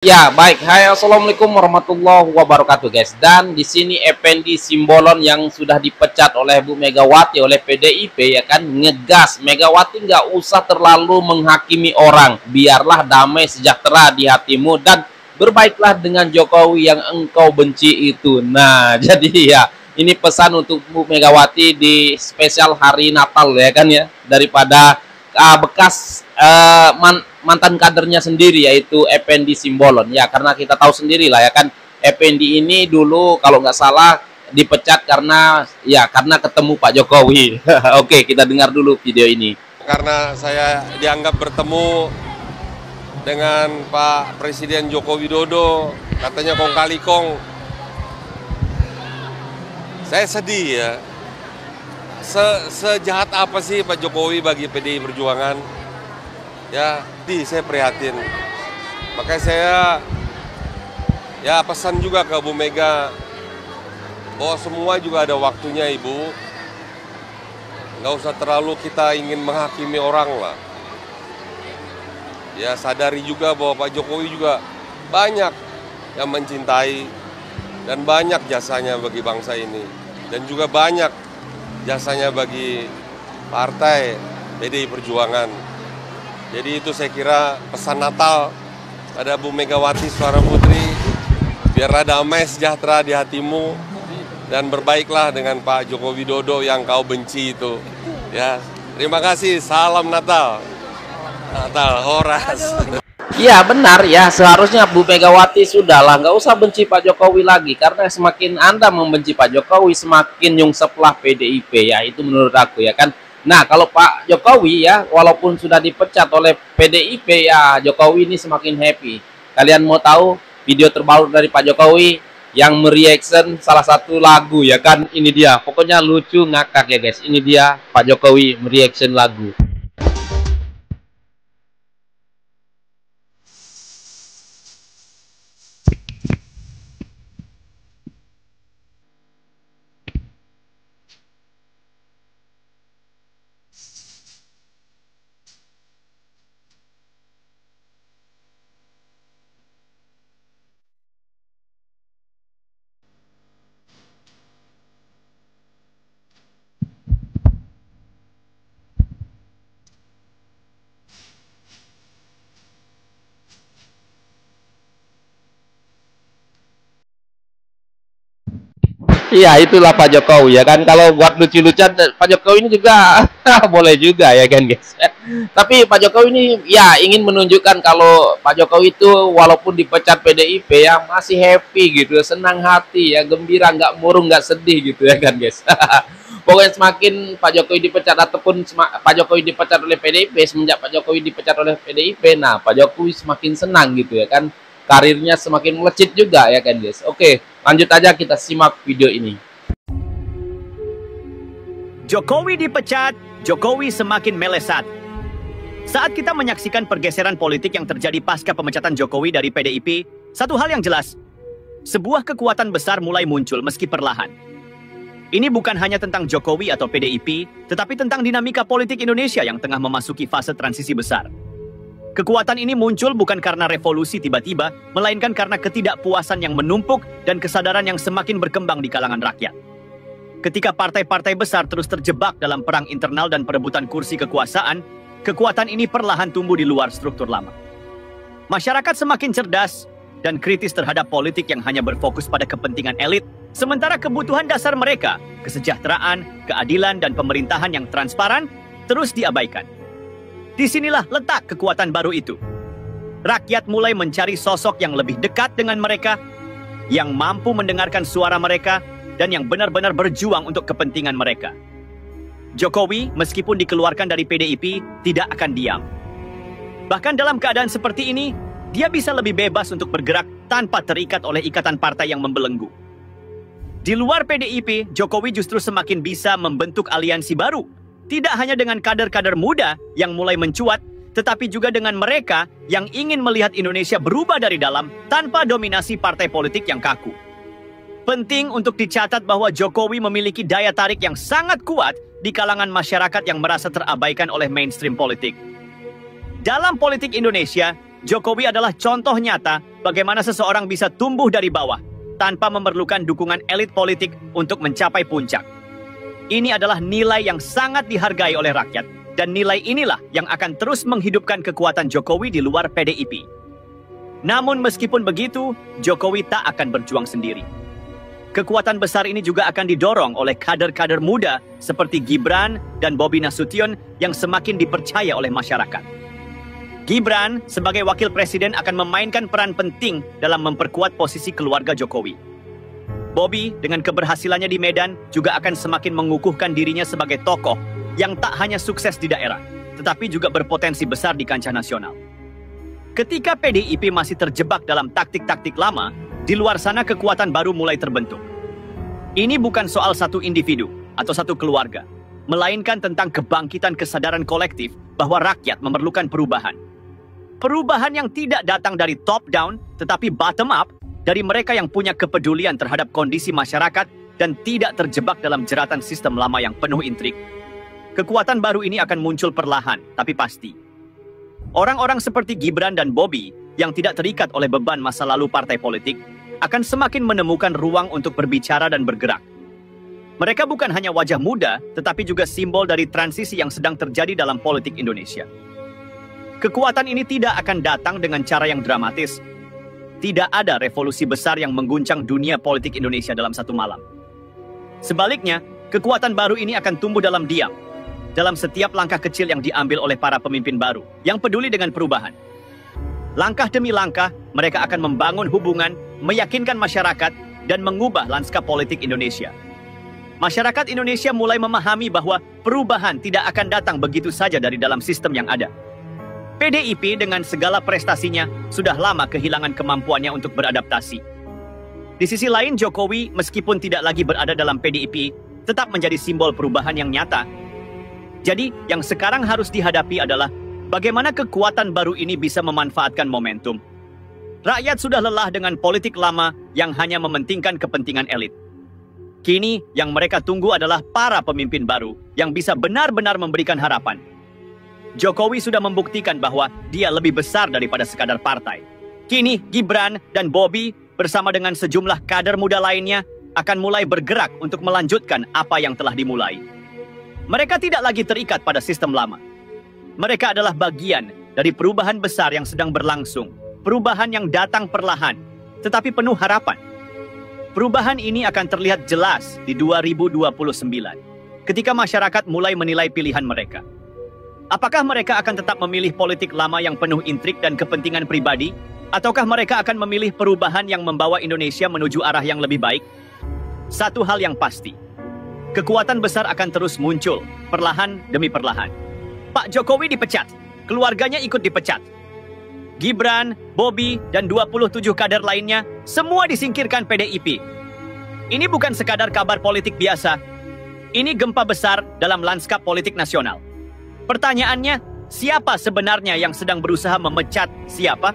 Ya, baik. Hai, assalamualaikum warahmatullahi wabarakatuh, guys. Dan di sini Effendi Simbolon yang sudah dipecat oleh Bu Megawati oleh PDIP ya kan ngegas. Megawati nggak usah terlalu menghakimi orang. Biarlah damai sejahtera di hatimu dan berbaiklah dengan Jokowi yang engkau benci itu. Nah, jadi ya ini pesan untuk Bu Megawati di spesial hari Natal ya kan ya, daripada bekas mantan kadernya sendiri yaitu Effendi Simbolon ya, karena kita tahu sendiri lah ya kan, Effendi ini dulu kalau nggak salah dipecat karena ketemu Pak Jokowi. Oke, kita dengar dulu video ini. Karena saya dianggap bertemu dengan Pak Presiden Joko Widodo, katanya kong kali kong. Saya sedih ya. Sejahat apa sih Pak Jokowi bagi PDI Perjuangan? Ya, saya prihatin. Makanya saya pesan juga ke Bu Mega bahwa semua juga ada waktunya, Ibu. Nggak usah terlalu kita ingin menghakimi orang lah. Ya, sadari juga bahwa Pak Jokowi juga banyak yang mencintai dan banyak jasanya bagi bangsa ini. Dan juga banyak jasanya bagi partai PDI Perjuangan. Jadi itu saya kira pesan Natal pada Bu Megawati Soekarno Putri, biarlah damai sejahtera di hatimu dan berbaiklah dengan Pak Joko Widodo yang kau benci itu. Ya, terima kasih. Salam Natal. Natal Horas. Iya benar ya, seharusnya Bu Megawati sudahlah nggak usah benci Pak Jokowi lagi, karena semakin Anda membenci Pak Jokowi semakin nyungseplah PDIP ya, itu menurut aku ya kan. Nah, kalau Pak Jokowi ya, walaupun sudah dipecat oleh PDIP ya, Jokowi ini semakin happy. Kalian mau tahu video terbaru dari Pak Jokowi yang mereaction salah satu lagu ya kan? Ini dia, pokoknya lucu ngakak ya guys. Ini dia Pak Jokowi mereaction lagu. Iya, itulah Pak Jokowi ya kan. Kalau buat lucu-lucuan Pak Jokowi ini juga boleh juga ya kan guys. Tapi Pak Jokowi ini ya ingin menunjukkan kalau Pak Jokowi itu walaupun dipecat PDIP ya masih happy gitu, senang hati ya, gembira, nggak murung, nggak sedih gitu ya kan guys. Pokoknya semakin Pak Jokowi dipecat ataupun Pak Jokowi dipecat oleh PDIP, semenjak Pak Jokowi dipecat oleh PDIP, nah Pak Jokowi semakin senang gitu ya kan. Karirnya semakin melejit juga ya kan guys. Oke, lanjut aja kita simak video ini. Jokowi dipecat, Jokowi semakin melesat. Saat kita menyaksikan pergeseran politik yang terjadi pasca pemecatan Jokowi dari PDIP, satu hal yang jelas, sebuah kekuatan besar mulai muncul meski perlahan. Ini bukan hanya tentang Jokowi atau PDIP, tetapi tentang dinamika politik Indonesia yang tengah memasuki fase transisi besar. Kekuatan ini muncul bukan karena revolusi tiba-tiba, melainkan karena ketidakpuasan yang menumpuk dan kesadaran yang semakin berkembang di kalangan rakyat. Ketika partai-partai besar terus terjebak dalam perang internal dan perebutan kursi kekuasaan, kekuatan ini perlahan tumbuh di luar struktur lama. Masyarakat semakin cerdas dan kritis terhadap politik yang hanya berfokus pada kepentingan elit, sementara kebutuhan dasar mereka, kesejahteraan, keadilan, dan pemerintahan yang transparan, terus diabaikan. Disinilah letak kekuatan baru itu. Rakyat mulai mencari sosok yang lebih dekat dengan mereka, yang mampu mendengarkan suara mereka, dan yang benar-benar berjuang untuk kepentingan mereka. Jokowi, meskipun dikeluarkan dari PDIP, tidak akan diam. Bahkan dalam keadaan seperti ini, dia bisa lebih bebas untuk bergerak tanpa terikat oleh ikatan partai yang membelenggu. Di luar PDIP, Jokowi justru semakin bisa membentuk aliansi baru. Tidak hanya dengan kader-kader muda yang mulai mencuat, tetapi juga dengan mereka yang ingin melihat Indonesia berubah dari dalam tanpa dominasi partai politik yang kaku. Penting untuk dicatat bahwa Jokowi memiliki daya tarik yang sangat kuat di kalangan masyarakat yang merasa terabaikan oleh mainstream politik. Dalam politik Indonesia, Jokowi adalah contoh nyata bagaimana seseorang bisa tumbuh dari bawah tanpa memerlukan dukungan elit politik untuk mencapai puncak. Ini adalah nilai yang sangat dihargai oleh rakyat, dan nilai inilah yang akan terus menghidupkan kekuatan Jokowi di luar PDIP. Namun meskipun begitu, Jokowi tak akan berjuang sendiri. Kekuatan besar ini juga akan didorong oleh kader-kader muda seperti Gibran dan Bobi Nasution yang semakin dipercaya oleh masyarakat. Gibran sebagai wakil presiden akan memainkan peran penting dalam memperkuat posisi keluarga Jokowi. Bobi dengan keberhasilannya di Medan juga akan semakin mengukuhkan dirinya sebagai tokoh yang tak hanya sukses di daerah, tetapi juga berpotensi besar di kancah nasional. Ketika PDIP masih terjebak dalam taktik-taktik lama, di luar sana kekuatan baru mulai terbentuk. Ini bukan soal satu individu atau satu keluarga, melainkan tentang kebangkitan kesadaran kolektif bahwa rakyat memerlukan perubahan. Perubahan yang tidak datang dari top down, tetapi bottom up, dari mereka yang punya kepedulian terhadap kondisi masyarakat dan tidak terjebak dalam jeratan sistem lama yang penuh intrik. Kekuatan baru ini akan muncul perlahan, tapi pasti. Orang-orang seperti Gibran dan Bobi yang tidak terikat oleh beban masa lalu partai politik akan semakin menemukan ruang untuk berbicara dan bergerak. Mereka bukan hanya wajah muda, tetapi juga simbol dari transisi yang sedang terjadi dalam politik Indonesia. Kekuatan ini tidak akan datang dengan cara yang dramatis. Tidak ada revolusi besar yang mengguncang dunia politik Indonesia dalam satu malam. Sebaliknya, kekuatan baru ini akan tumbuh dalam diam, dalam setiap langkah kecil yang diambil oleh para pemimpin baru yang peduli dengan perubahan. Langkah demi langkah, mereka akan membangun hubungan, meyakinkan masyarakat, dan mengubah lanskap politik Indonesia. Masyarakat Indonesia mulai memahami bahwa perubahan tidak akan datang begitu saja dari dalam sistem yang ada. PDIP dengan segala prestasinya sudah lama kehilangan kemampuannya untuk beradaptasi. Di sisi lain, Jokowi meskipun tidak lagi berada dalam PDIP, tetap menjadi simbol perubahan yang nyata. Jadi, yang sekarang harus dihadapi adalah bagaimana kekuatan baru ini bisa memanfaatkan momentum. Rakyat sudah lelah dengan politik lama yang hanya mementingkan kepentingan elit. Kini, yang mereka tunggu adalah para pemimpin baru yang bisa benar-benar memberikan harapan. Jokowi sudah membuktikan bahwa dia lebih besar daripada sekadar partai. Kini, Gibran dan Bobi bersama dengan sejumlah kader muda lainnya akan mulai bergerak untuk melanjutkan apa yang telah dimulai. Mereka tidak lagi terikat pada sistem lama. Mereka adalah bagian dari perubahan besar yang sedang berlangsung. Perubahan yang datang perlahan, tetapi penuh harapan. Perubahan ini akan terlihat jelas di 2029, ketika masyarakat mulai menilai pilihan mereka. Apakah mereka akan tetap memilih politik lama yang penuh intrik dan kepentingan pribadi? Ataukah mereka akan memilih perubahan yang membawa Indonesia menuju arah yang lebih baik? Satu hal yang pasti, kekuatan besar akan terus muncul, perlahan demi perlahan. Pak Jokowi dipecat, keluarganya ikut dipecat. Gibran, Bobi, dan 27 kader lainnya semua disingkirkan PDIP. Ini bukan sekadar kabar politik biasa. Ini gempa besar dalam lanskap politik nasional. Pertanyaannya, siapa sebenarnya yang sedang berusaha memecat siapa?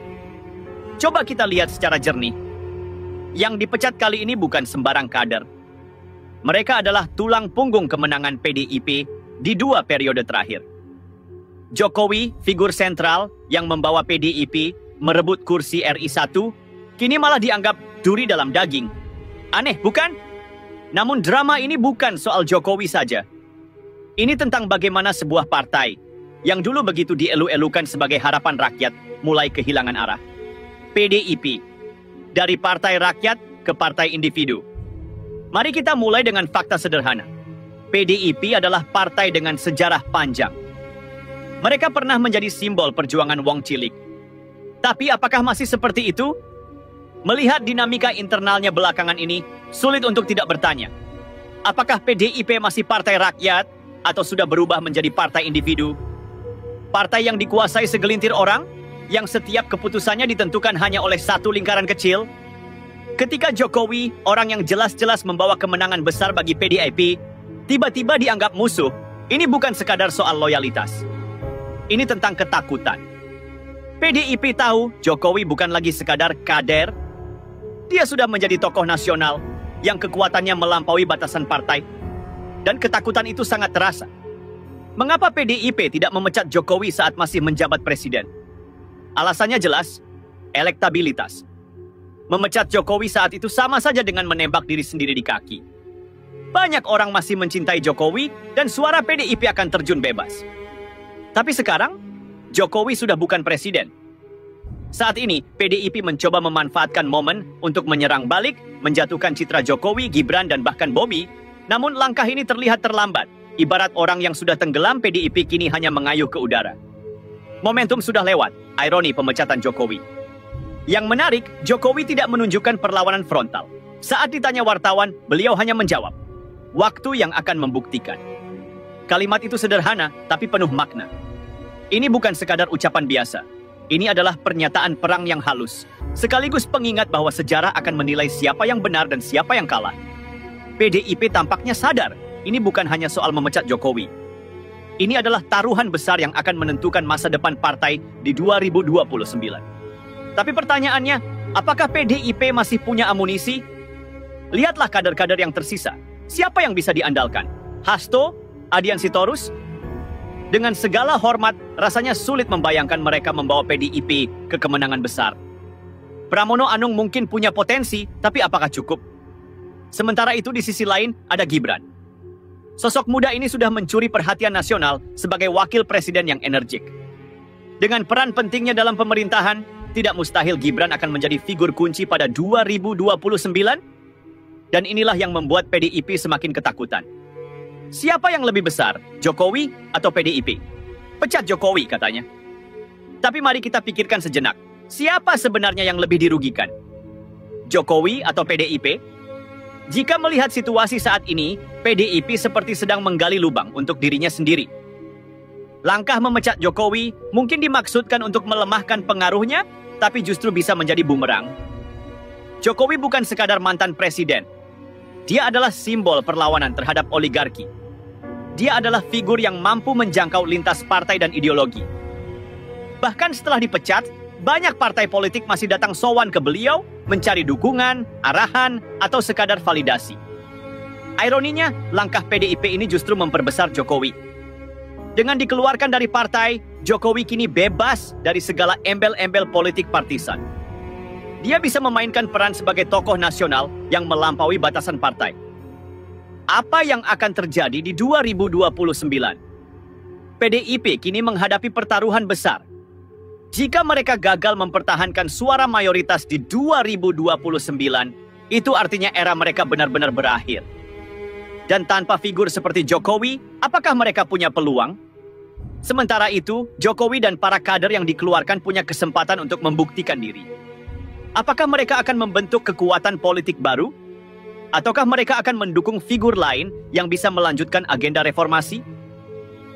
Coba kita lihat secara jernih. Yang dipecat kali ini bukan sembarang kader. Mereka adalah tulang punggung kemenangan PDIP di 2 periode terakhir. Jokowi, figur sentral yang membawa PDIP merebut kursi RI 1, kini malah dianggap duri dalam daging. Aneh, bukan? Namun drama ini bukan soal Jokowi saja. Ini tentang bagaimana sebuah partai yang dulu begitu dielu-elukan sebagai harapan rakyat mulai kehilangan arah. PDIP, dari partai rakyat ke partai individu. Mari kita mulai dengan fakta sederhana. PDIP adalah partai dengan sejarah panjang. Mereka pernah menjadi simbol perjuangan Wong Cilik. Tapi apakah masih seperti itu? Melihat dinamika internalnya belakangan ini, sulit untuk tidak bertanya. Apakah PDIP masih partai rakyat atau sudah berubah menjadi partai individu? Partai yang dikuasai segelintir orang, yang setiap keputusannya ditentukan hanya oleh satu lingkaran kecil? Ketika Jokowi, orang yang jelas-jelas membawa kemenangan besar bagi PDIP, tiba-tiba dianggap musuh, ini bukan sekadar soal loyalitas. Ini tentang ketakutan. PDIP tahu Jokowi bukan lagi sekadar kader. Dia sudah menjadi tokoh nasional yang kekuatannya melampaui batasan partai. Dan ketakutan itu sangat terasa. Mengapa PDIP tidak memecat Jokowi saat masih menjabat presiden? Alasannya jelas, elektabilitas. Memecat Jokowi saat itu sama saja dengan menembak diri sendiri di kaki. Banyak orang masih mencintai Jokowi dan suara PDIP akan terjun bebas. Tapi sekarang, Jokowi sudah bukan presiden. Saat ini, PDIP mencoba memanfaatkan momen untuk menyerang balik, menjatuhkan citra Jokowi, Gibran, dan bahkan Bobi. Namun langkah ini terlihat terlambat. Ibarat orang yang sudah tenggelam, PDIP kini hanya mengayuh ke udara. Momentum sudah lewat, ironi pemecatan Jokowi. Yang menarik, Jokowi tidak menunjukkan perlawanan frontal. Saat ditanya wartawan, beliau hanya menjawab, "Waktu yang akan membuktikan." Kalimat itu sederhana, tapi penuh makna. Ini bukan sekadar ucapan biasa. Ini adalah pernyataan perang yang halus, sekaligus pengingat bahwa sejarah akan menilai siapa yang benar dan siapa yang kalah. PDIP tampaknya sadar, ini bukan hanya soal memecat Jokowi. Ini adalah taruhan besar yang akan menentukan masa depan partai di 2029. Tapi pertanyaannya, apakah PDIP masih punya amunisi? Lihatlah kader-kader yang tersisa. Siapa yang bisa diandalkan? Hasto? Adian Sitorus? Dengan segala hormat, rasanya sulit membayangkan mereka membawa PDIP ke kemenangan besar. Pramono Anung mungkin punya potensi, tapi apakah cukup? Sementara itu di sisi lain ada Gibran. Sosok muda ini sudah mencuri perhatian nasional sebagai wakil presiden yang energik. Dengan peran pentingnya dalam pemerintahan, tidak mustahil Gibran akan menjadi figur kunci pada 2029. Dan inilah yang membuat PDIP semakin ketakutan. Siapa yang lebih besar, Jokowi atau PDIP? Pecat Jokowi katanya. Tapi mari kita pikirkan sejenak. Siapa sebenarnya yang lebih dirugikan? Jokowi atau PDIP? Jika melihat situasi saat ini, PDIP seperti sedang menggali lubang untuk dirinya sendiri. Langkah memecat Jokowi mungkin dimaksudkan untuk melemahkan pengaruhnya, tapi justru bisa menjadi bumerang. Jokowi bukan sekadar mantan presiden. Dia adalah simbol perlawanan terhadap oligarki. Dia adalah figur yang mampu menjangkau lintas partai dan ideologi. Bahkan setelah dipecat, banyak partai politik masih datang sowan ke beliau, mencari dukungan, arahan, atau sekadar validasi. Ironinya, langkah PDIP ini justru memperbesar Jokowi. Dengan dikeluarkan dari partai, Jokowi kini bebas dari segala embel-embel politik partisan. Dia bisa memainkan peran sebagai tokoh nasional yang melampaui batasan partai. Apa yang akan terjadi di 2029? PDIP kini menghadapi pertaruhan besar. Jika mereka gagal mempertahankan suara mayoritas di 2029, itu artinya era mereka benar-benar berakhir. Dan tanpa figur seperti Jokowi, apakah mereka punya peluang? Sementara itu, Jokowi dan para kader yang dikeluarkan punya kesempatan untuk membuktikan diri. Apakah mereka akan membentuk kekuatan politik baru? Ataukah mereka akan mendukung figur lain yang bisa melanjutkan agenda reformasi?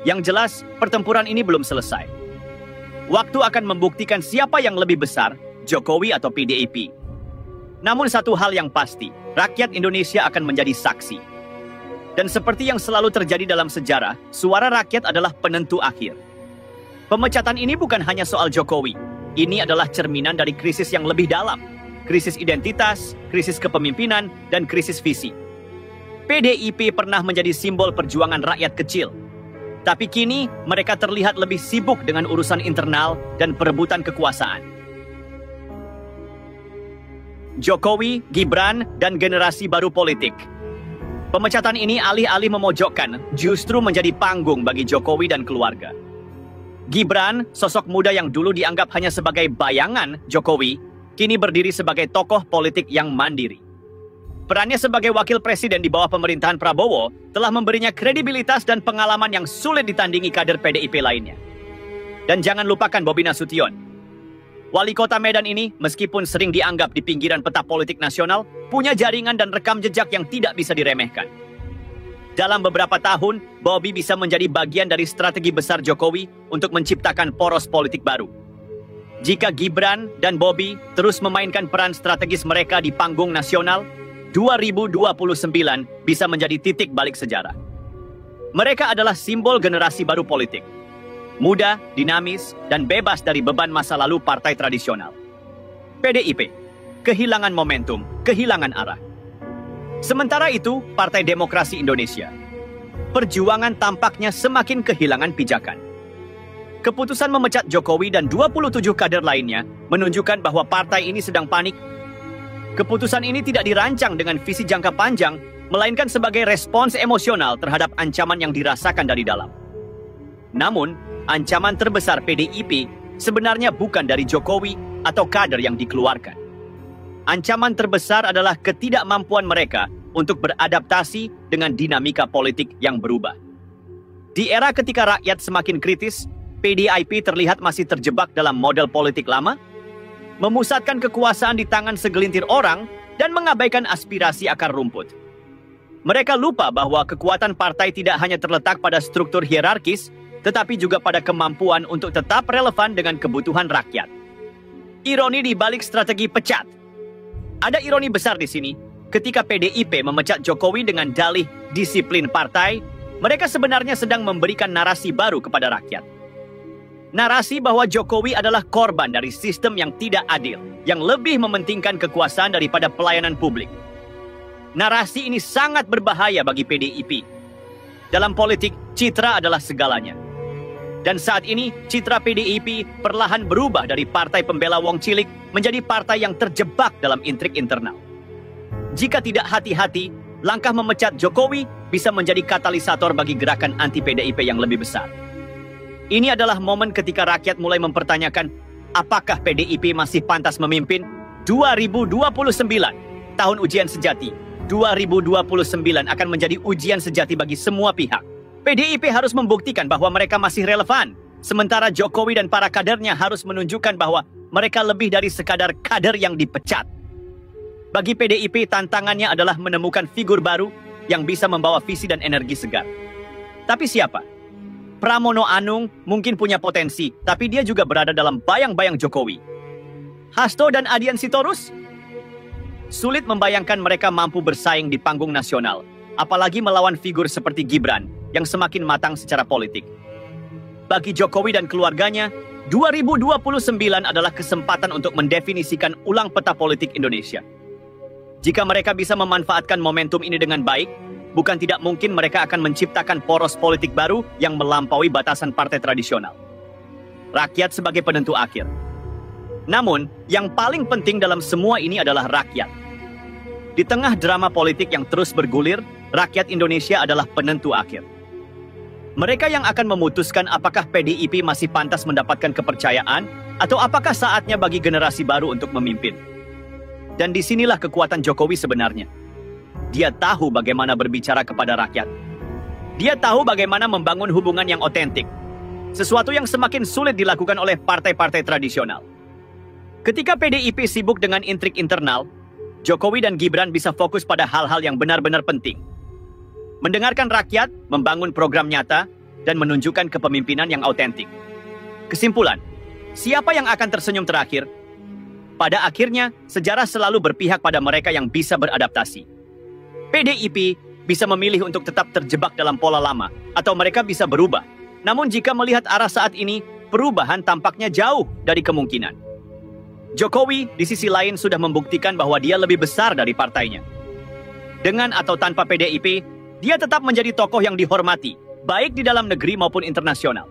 Yang jelas, pertempuran ini belum selesai. Waktu akan membuktikan siapa yang lebih besar, Jokowi atau PDIP. Namun satu hal yang pasti, rakyat Indonesia akan menjadi saksi. Dan seperti yang selalu terjadi dalam sejarah, suara rakyat adalah penentu akhir. Pemecatan ini bukan hanya soal Jokowi. Ini adalah cerminan dari krisis yang lebih dalam. Krisis identitas, krisis kepemimpinan, dan krisis visi. PDIP pernah menjadi simbol perjuangan rakyat kecil. Tapi kini mereka terlihat lebih sibuk dengan urusan internal dan perebutan kekuasaan. Jokowi, Gibran, dan generasi baru politik. Pemecatan ini alih-alih memojokkan, justru menjadi panggung bagi Jokowi dan keluarga. Gibran, sosok muda yang dulu dianggap hanya sebagai bayangan Jokowi, kini berdiri sebagai tokoh politik yang mandiri. Perannya sebagai wakil presiden di bawah pemerintahan Prabowo telah memberinya kredibilitas dan pengalaman yang sulit ditandingi kader PDIP lainnya. Dan jangan lupakan Bobi Nasution. Wali kota Medan ini, meskipun sering dianggap di pinggiran peta politik nasional, punya jaringan dan rekam jejak yang tidak bisa diremehkan. Dalam beberapa tahun, Bobi bisa menjadi bagian dari strategi besar Jokowi untuk menciptakan poros politik baru. Jika Gibran dan Bobi terus memainkan peran strategis mereka di panggung nasional, 2029 bisa menjadi titik balik sejarah. Mereka adalah simbol generasi baru politik. Muda, dinamis, dan bebas dari beban masa lalu partai tradisional. PDIP, kehilangan momentum, kehilangan arah. Sementara itu, Partai Demokrasi Indonesia. Perjuangan tampaknya semakin kehilangan pijakan. Keputusan memecat Jokowi dan 27 kader lainnya menunjukkan bahwa partai ini sedang panik. Keputusan ini tidak dirancang dengan visi jangka panjang, melainkan sebagai respons emosional terhadap ancaman yang dirasakan dari dalam. Namun, ancaman terbesar PDIP sebenarnya bukan dari Jokowi atau kader yang dikeluarkan. Ancaman terbesar adalah ketidakmampuan mereka untuk beradaptasi dengan dinamika politik yang berubah. Di era ketika rakyat semakin kritis, PDIP terlihat masih terjebak dalam model politik lama, memusatkan kekuasaan di tangan segelintir orang, dan mengabaikan aspirasi akar rumput. Mereka lupa bahwa kekuatan partai tidak hanya terletak pada struktur hierarkis, tetapi juga pada kemampuan untuk tetap relevan dengan kebutuhan rakyat. Ironi di balik strategi pecat. Ada ironi besar di sini. Ketika PDIP memecat Jokowi dengan dalih disiplin partai, mereka sebenarnya sedang memberikan narasi baru kepada rakyat. Narasi bahwa Jokowi adalah korban dari sistem yang tidak adil, yang lebih mementingkan kekuasaan daripada pelayanan publik. Narasi ini sangat berbahaya bagi PDIP. Dalam politik, citra adalah segalanya. Dan saat ini, citra PDIP perlahan berubah dari partai pembela wong cilik menjadi partai yang terjebak dalam intrik internal. Jika tidak hati-hati, langkah memecat Jokowi bisa menjadi katalisator bagi gerakan anti PDIP yang lebih besar. Ini adalah momen ketika rakyat mulai mempertanyakan, apakah PDIP masih pantas memimpin? 2029, tahun ujian sejati. 2029 akan menjadi ujian sejati bagi semua pihak. PDIP harus membuktikan bahwa mereka masih relevan, sementara Jokowi dan para kadernya harus menunjukkan bahwa mereka lebih dari sekadar kader yang dipecat. Bagi PDIP, tantangannya adalah menemukan figur baru yang bisa membawa visi dan energi segar. Tapi siapa? Pramono Anung mungkin punya potensi, tapi dia juga berada dalam bayang-bayang Jokowi. Hasto dan Adian Sitorus? Sulit membayangkan mereka mampu bersaing di panggung nasional, apalagi melawan figur seperti Gibran yang semakin matang secara politik. Bagi Jokowi dan keluarganya, 2029 adalah kesempatan untuk mendefinisikan ulang peta politik Indonesia. Jika mereka bisa memanfaatkan momentum ini dengan baik, bukan tidak mungkin mereka akan menciptakan poros politik baru yang melampaui batasan partai tradisional. Rakyat sebagai penentu akhir. Namun, yang paling penting dalam semua ini adalah rakyat. Di tengah drama politik yang terus bergulir, rakyat Indonesia adalah penentu akhir. Mereka yang akan memutuskan apakah PDIP masih pantas mendapatkan kepercayaan atau apakah saatnya bagi generasi baru untuk memimpin. Dan disinilah kekuatan Jokowi sebenarnya. Dia tahu bagaimana berbicara kepada rakyat. Dia tahu bagaimana membangun hubungan yang otentik. Sesuatu yang semakin sulit dilakukan oleh partai-partai tradisional. Ketika PDIP sibuk dengan intrik internal, Jokowi dan Gibran bisa fokus pada hal-hal yang benar-benar penting. Mendengarkan rakyat, membangun program nyata, dan menunjukkan kepemimpinan yang autentik. Kesimpulan, siapa yang akan tersenyum terakhir? Pada akhirnya, sejarah selalu berpihak pada mereka yang bisa beradaptasi. PDIP bisa memilih untuk tetap terjebak dalam pola lama, atau mereka bisa berubah. Namun jika melihat arah saat ini, perubahan tampaknya jauh dari kemungkinan. Jokowi di sisi lain sudah membuktikan bahwa dia lebih besar dari partainya. Dengan atau tanpa PDIP, dia tetap menjadi tokoh yang dihormati, baik di dalam negeri maupun internasional.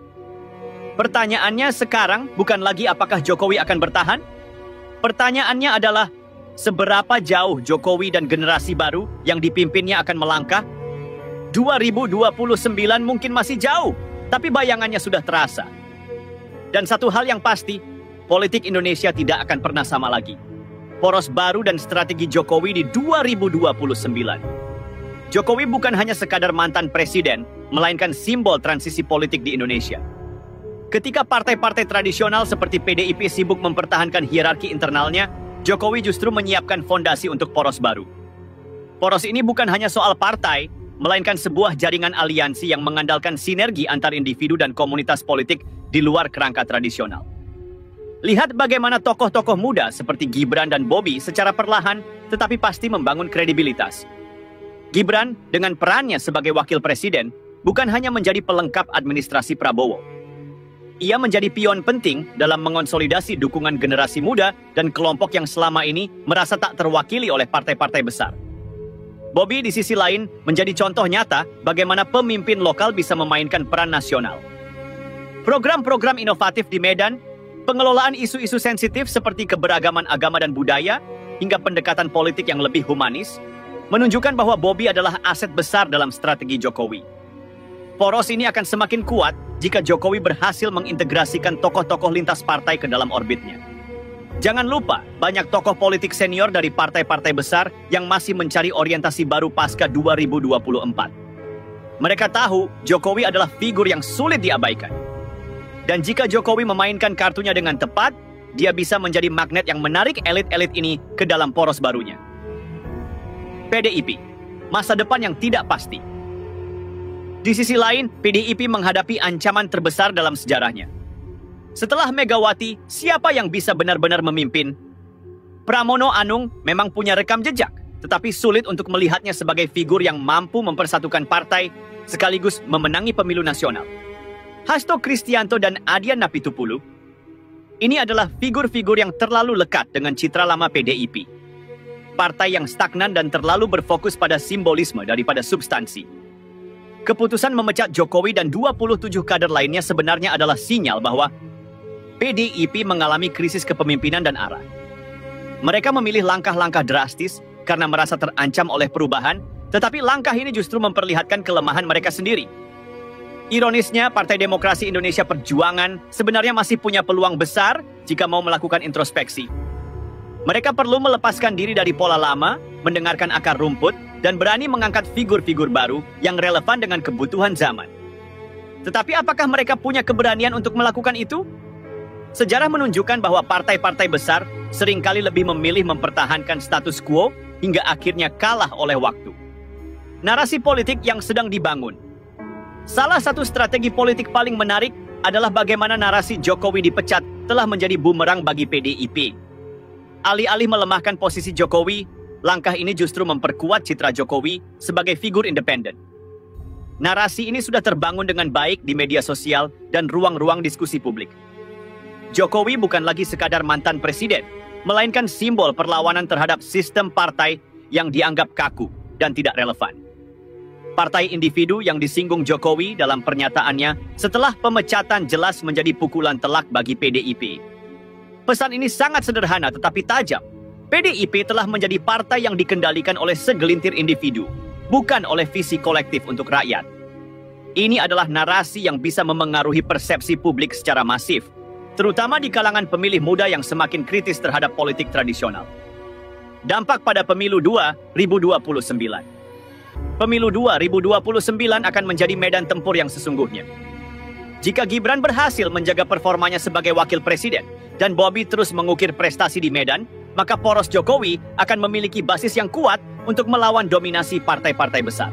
Pertanyaannya sekarang bukan lagi apakah Jokowi akan bertahan? Pertanyaannya adalah, seberapa jauh Jokowi dan generasi baru yang dipimpinnya akan melangkah? 2029 mungkin masih jauh, tapi bayangannya sudah terasa. Dan satu hal yang pasti, politik Indonesia tidak akan pernah sama lagi. Poros baru dan strategi Jokowi di 2029. Jokowi bukan hanya sekadar mantan presiden, melainkan simbol transisi politik di Indonesia. Ketika partai-partai tradisional seperti PDIP sibuk mempertahankan hierarki internalnya, Jokowi justru menyiapkan fondasi untuk poros baru. Poros ini bukan hanya soal partai, melainkan sebuah jaringan aliansi yang mengandalkan sinergi antar individu dan komunitas politik di luar kerangka tradisional. Lihat bagaimana tokoh-tokoh muda seperti Gibran dan Bobi secara perlahan tetapi pasti membangun kredibilitas. Gibran dengan perannya sebagai wakil presiden bukan hanya menjadi pelengkap administrasi Prabowo. Ia menjadi pion penting dalam mengonsolidasi dukungan generasi muda dan kelompok yang selama ini merasa tak terwakili oleh partai-partai besar. Bobi di sisi lain menjadi contoh nyata bagaimana pemimpin lokal bisa memainkan peran nasional. Program-program inovatif di Medan, pengelolaan isu-isu sensitif seperti keberagaman agama dan budaya, hingga pendekatan politik yang lebih humanis, menunjukkan bahwa Bobby adalah aset besar dalam strategi Jokowi. Poros ini akan semakin kuat jika Jokowi berhasil mengintegrasikan tokoh-tokoh lintas partai ke dalam orbitnya. Jangan lupa, banyak tokoh politik senior dari partai-partai besar yang masih mencari orientasi baru pasca 2024. Mereka tahu Jokowi adalah figur yang sulit diabaikan. Dan jika Jokowi memainkan kartunya dengan tepat, dia bisa menjadi magnet yang menarik elit-elit ini ke dalam poros barunya. PDIP, masa depan yang tidak pasti. Di sisi lain, PDIP menghadapi ancaman terbesar dalam sejarahnya. Setelah Megawati, siapa yang bisa benar-benar memimpin? Pramono Anung memang punya rekam jejak, tetapi sulit untuk melihatnya sebagai figur yang mampu mempersatukan partai sekaligus memenangi pemilu nasional. Hasto Kristianto dan Adian Napitupulu, ini adalah figur-figur yang terlalu lekat dengan citra lama PDIP. Partai yang stagnan dan terlalu berfokus pada simbolisme daripada substansi. Keputusan memecat Jokowi dan 27 kader lainnya sebenarnya adalah sinyal bahwa PDIP mengalami krisis kepemimpinan dan arah. Mereka memilih langkah-langkah drastis karena merasa terancam oleh perubahan, tetapi langkah ini justru memperlihatkan kelemahan mereka sendiri. Ironisnya, Partai Demokrasi Indonesia Perjuangan sebenarnya masih punya peluang besar jika mau melakukan introspeksi. Mereka perlu melepaskan diri dari pola lama, mendengarkan akar rumput, dan berani mengangkat figur-figur baru yang relevan dengan kebutuhan zaman. Tetapi apakah mereka punya keberanian untuk melakukan itu? Sejarah menunjukkan bahwa partai-partai besar seringkali lebih memilih mempertahankan status quo hingga akhirnya kalah oleh waktu. Narasi politik yang sedang dibangun. Salah satu strategi politik paling menarik adalah bagaimana narasi Jokowi dipecat telah menjadi bumerang bagi PDIP. Alih-alih melemahkan posisi Jokowi, langkah ini justru memperkuat citra Jokowi sebagai figur independen. Narasi ini sudah terbangun dengan baik di media sosial dan ruang-ruang diskusi publik. Jokowi bukan lagi sekadar mantan presiden, melainkan simbol perlawanan terhadap sistem partai yang dianggap kaku dan tidak relevan. Partai individu yang disinggung Jokowi dalam pernyataannya setelah pemecatan jelas menjadi pukulan telak bagi PDIP. Pesan ini sangat sederhana tetapi tajam. PDIP telah menjadi partai yang dikendalikan oleh segelintir individu, bukan oleh visi kolektif untuk rakyat. Ini adalah narasi yang bisa memengaruhi persepsi publik secara masif, terutama di kalangan pemilih muda yang semakin kritis terhadap politik tradisional. Dampak pada Pemilu 2029. Pemilu 2029 akan menjadi medan tempur yang sesungguhnya. Jika Gibran berhasil menjaga performanya sebagai wakil presiden dan Bobby terus mengukir prestasi di Medan, maka poros Jokowi akan memiliki basis yang kuat untuk melawan dominasi partai-partai besar.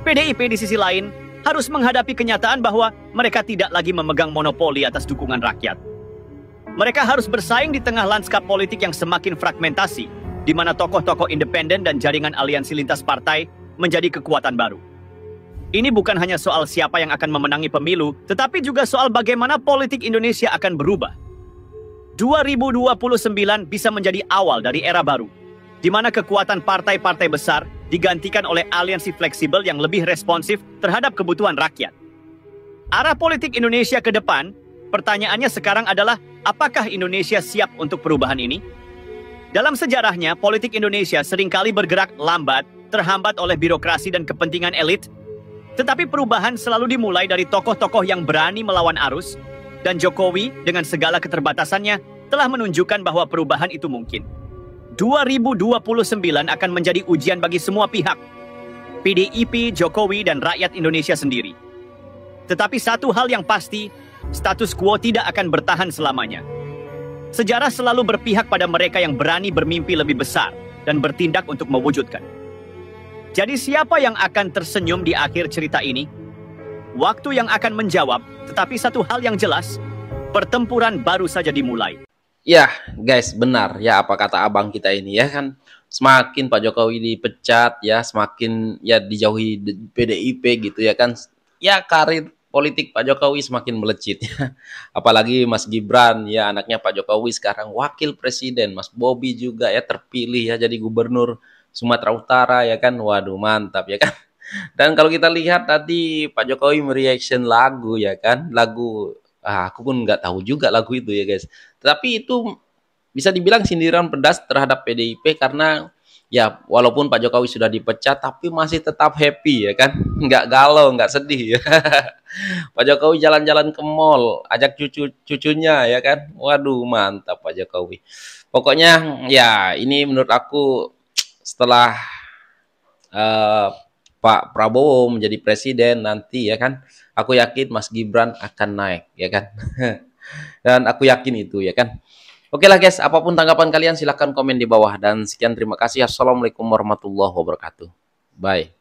PDIP di sisi lain harus menghadapi kenyataan bahwa mereka tidak lagi memegang monopoli atas dukungan rakyat. Mereka harus bersaing di tengah lanskap politik yang semakin fragmentasi, di mana tokoh-tokoh independen dan jaringan aliansi lintas partai menjadi kekuatan baru. Ini bukan hanya soal siapa yang akan memenangi pemilu, tetapi juga soal bagaimana politik Indonesia akan berubah. 2029 bisa menjadi awal dari era baru, di mana kekuatan partai-partai besar digantikan oleh aliansi fleksibel yang lebih responsif terhadap kebutuhan rakyat. Arah politik Indonesia ke depan, pertanyaannya sekarang adalah, apakah Indonesia siap untuk perubahan ini? Dalam sejarahnya, politik Indonesia seringkali bergerak lambat, terhambat oleh birokrasi dan kepentingan elit, tetapi perubahan selalu dimulai dari tokoh-tokoh yang berani melawan arus, dan Jokowi dengan segala keterbatasannya telah menunjukkan bahwa perubahan itu mungkin. 2029 akan menjadi ujian bagi semua pihak, PDIP, Jokowi, dan rakyat Indonesia sendiri. Tetapi satu hal yang pasti, status quo tidak akan bertahan selamanya. Sejarah selalu berpihak pada mereka yang berani bermimpi lebih besar dan bertindak untuk mewujudkan. Jadi siapa yang akan tersenyum di akhir cerita ini? Waktu yang akan menjawab, tetapi satu hal yang jelas, pertempuran baru saja dimulai. Ya, guys, benar ya apa kata abang kita ini ya kan. Semakin Pak Jokowi dipecat ya, semakin ya dijauhi PDIP gitu ya kan. Ya karir politik Pak Jokowi semakin melejit ya. Apalagi Mas Gibran ya, anaknya Pak Jokowi sekarang wakil presiden, Mas Bobby juga ya terpilih ya jadi gubernur Sumatera Utara ya kan. Waduh, mantap ya kan. Dan kalau kita lihat tadi Pak Jokowi mereaction lagu ya kan, lagu aku pun nggak tahu juga lagu itu ya guys. Tapi itu bisa dibilang sindiran pedas terhadap PDIP karena ya walaupun Pak Jokowi sudah dipecat tapi masih tetap happy ya kan, nggak galau, nggak sedih ya. Pak Jokowi jalan-jalan ke mall, ajak cucunya ya kan, waduh mantap Pak Jokowi. Pokoknya ya ini menurut aku setelah eh, Pak Prabowo menjadi presiden nanti ya kan, aku yakin Mas Gibran akan naik ya kan. Dan aku yakin itu ya kan. Oke lah guys, apapun tanggapan kalian silahkan komen di bawah. Dan sekian terima kasih. Assalamualaikum warahmatullahi wabarakatuh. Bye.